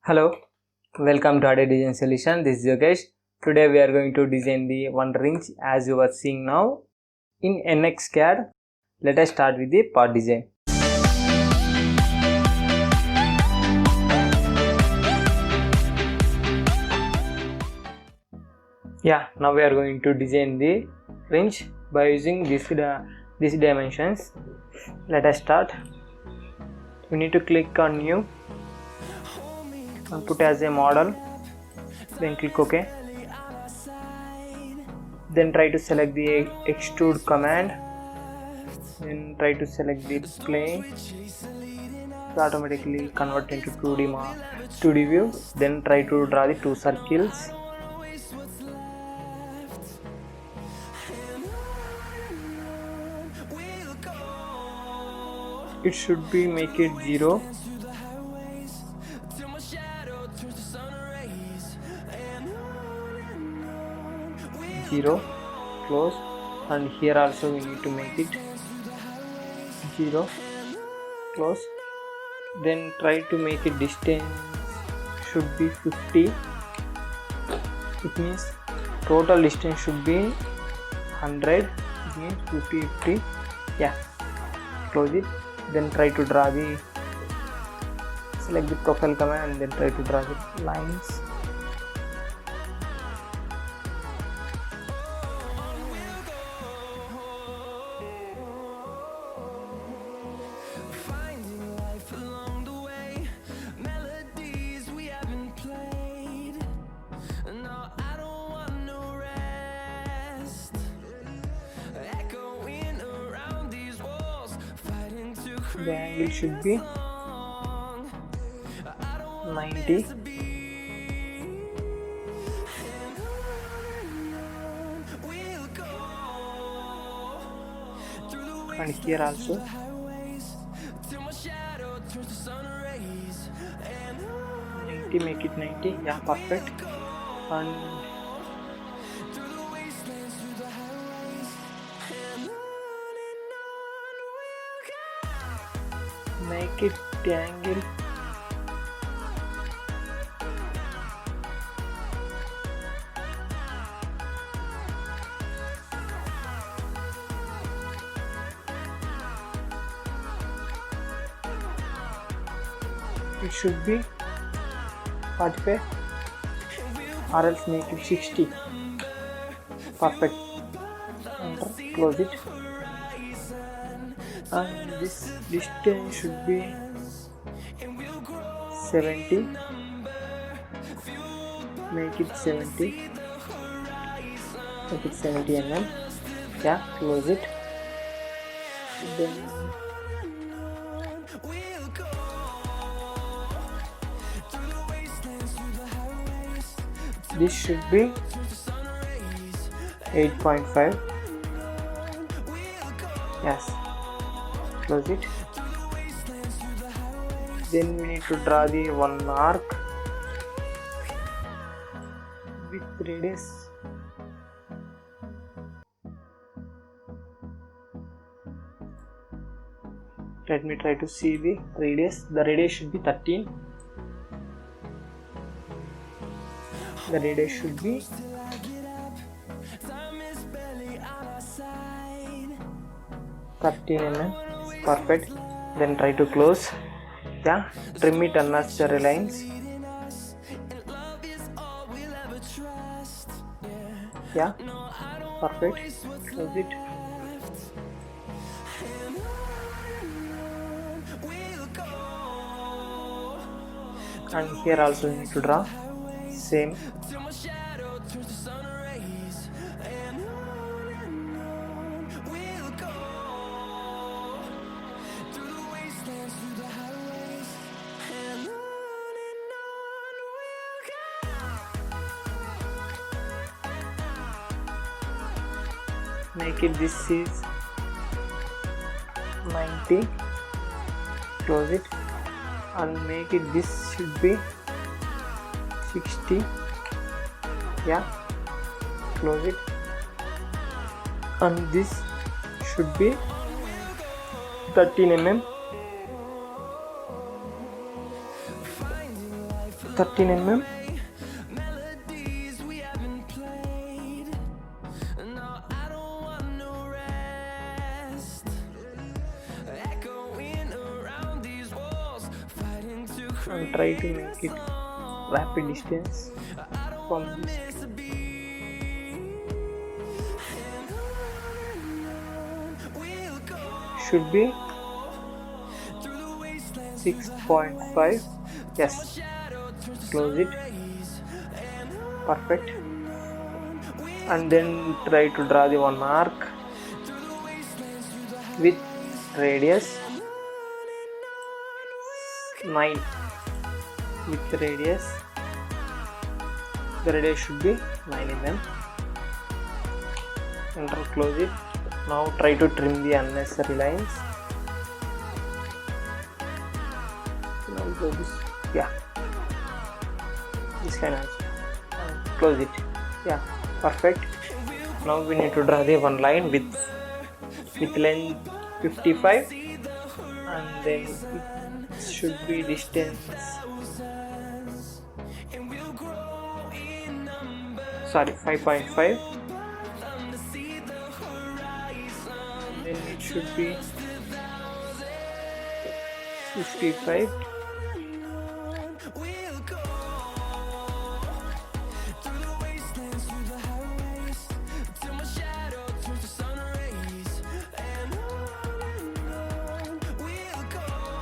Hello, welcome to Ade Design Solution. This is Yogesh. Today we are going to design the one ring as you are seeing now in nx-cad. Let us start with the part design. Now we are going to design the ring by using these dimensions. Let us start. We need to click on new and put as a model, then click OK. Then try to select the extrude command, then try to select the plane. It automatically convert into 2D view. Then try to draw the two circles. It should be make it 0. Close, and here also we need to make it 0, close. Then try to make it distance should be 50. It means total distance should be 100. It means 50. Close it. Then try to draw select the profile command and then try to draw the lines. The angle should be 90. And here also 90, make it 90. Perfect. And make it the angle it should be 45 or else make it 60. Perfect. Enter, close it. And this distance should be 70. Make it 70. Make it 70 mm. Close it. Then this should be 8.5. Yes. Close it. Then we need to draw the one arc with radius. Let me try to see the radius. The radius should be 13. The radius should be 13 mm. Perfect. Then try to close. Trim it unnecessary lines. Perfect. Close it. And here also you need to draw same. Make it this is 90. Close it. And make it this should be 60. Close it. And this should be 13 mm. 13 mm. And try to make it rapid distance from this. Should be 6.5. Yes, close it. Perfect. And then try to draw the one arc with radius 9. With radius, the radius should be 9 mm. Enter, close it. Now try to trim the unnecessary lines. Now go this, yeah, this line also. Close it. Yeah, perfect. Now we need to draw the one line with length 55, and then it should be distance, sorry, 5.5. Then it should be 55.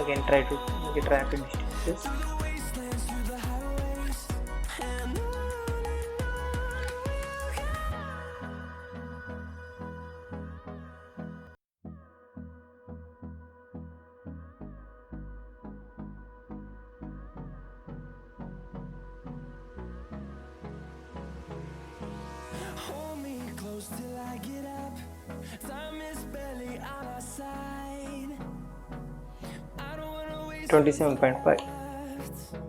Again, try to make it rapid distances. Hold me close till I get up. Time is barely on our side. I don't wanna waste 27.5.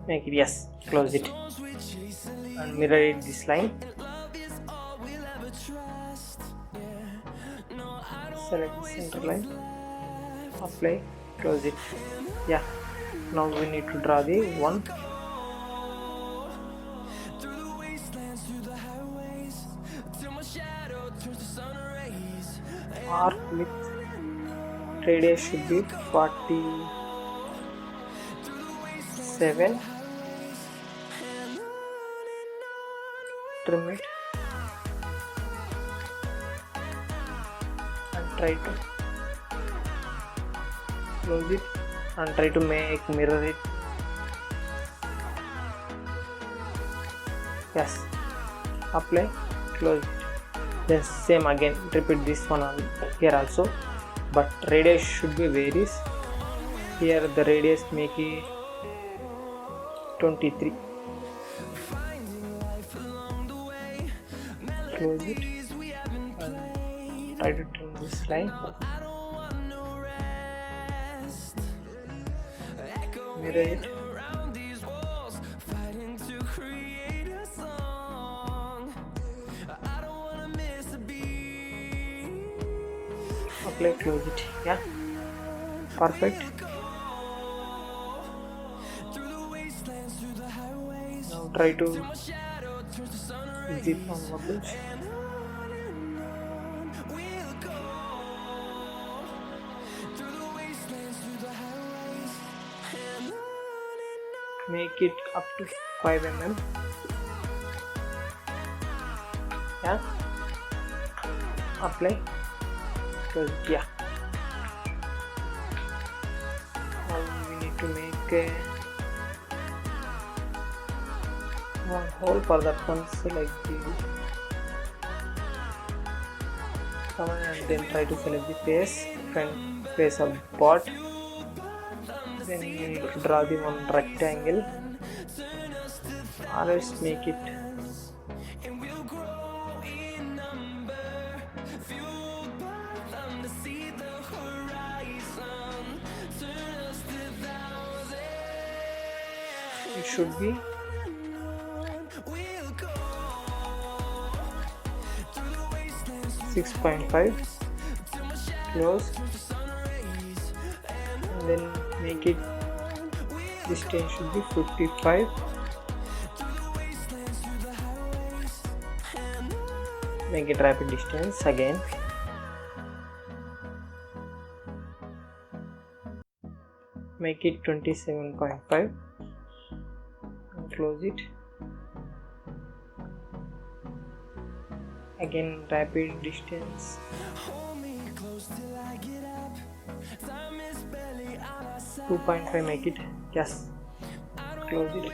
Make it, yes, close it. And mirror it this line. Select the center line. Apply, close it. Yeah. Now we need to draw the one arc with radius should be 47. Trim it and try to close it and try to make mirror it. Yes, apply, close it. Then same again, repeat this one here also, but radius should be varies. Here the radius make it 23. Close it and try to trim this line. Mirror it. Apply, close it. Yeah, perfect. Now try to zip on bubbles. Make it up to 5 mm. Yeah, apply, close it. Yeah, now we need to make one hole for that one. Select the command and then try to select the face, front face of pot. Then you need to draw the one rectangle. Always make it it should be 6.5. Close and then make it distance should be 55. make it rapid distance again. Make it 27.5 and close it. Again rapid distance. 2.5 make it. Yes. Close it.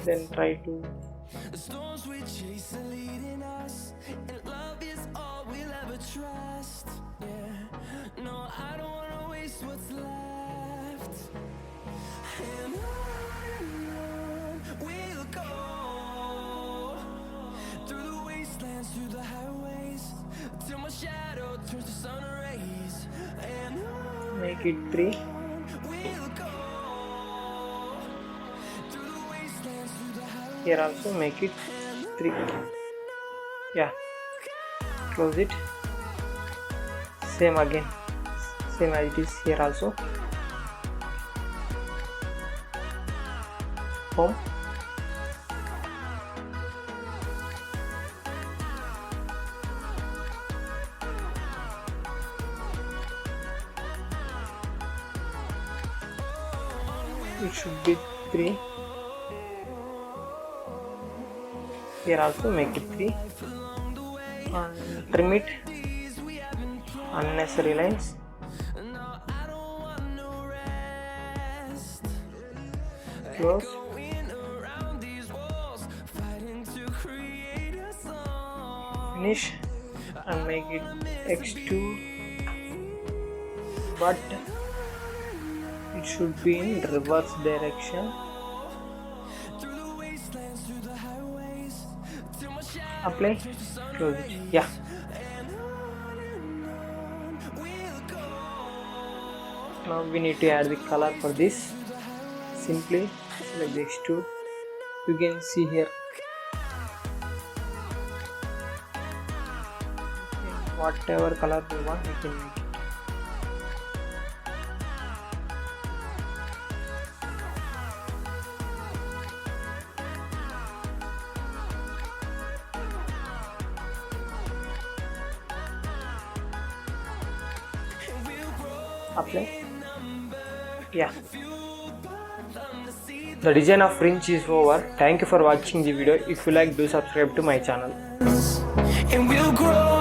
Then try to the storms we chase are leading us, and love is all we'll ever trust. Yeah, no, I don't wanna waste what's left. And on we'll go, through the wastelands, through the highways, till my shadow turns to sun rays. And on make it 3. we'll go, through the wastelands, through the highways. Here also make it 3. Yeah. Close it. Same again. Same as it is here also. Home. It should be 3. Here also make it 3 and trim it. Unnecessary lines. Close. Finish and make it x2, but it should be in reverse direction. Apply. Close it. Yeah. Now we need to add the color for this. Simply select the extrude. You can see here whatever color we want, we can make it. Apply. Yeah. The design of fringe is over. Thank you for watching the video. If you like, do subscribe to my channel. And we'll grow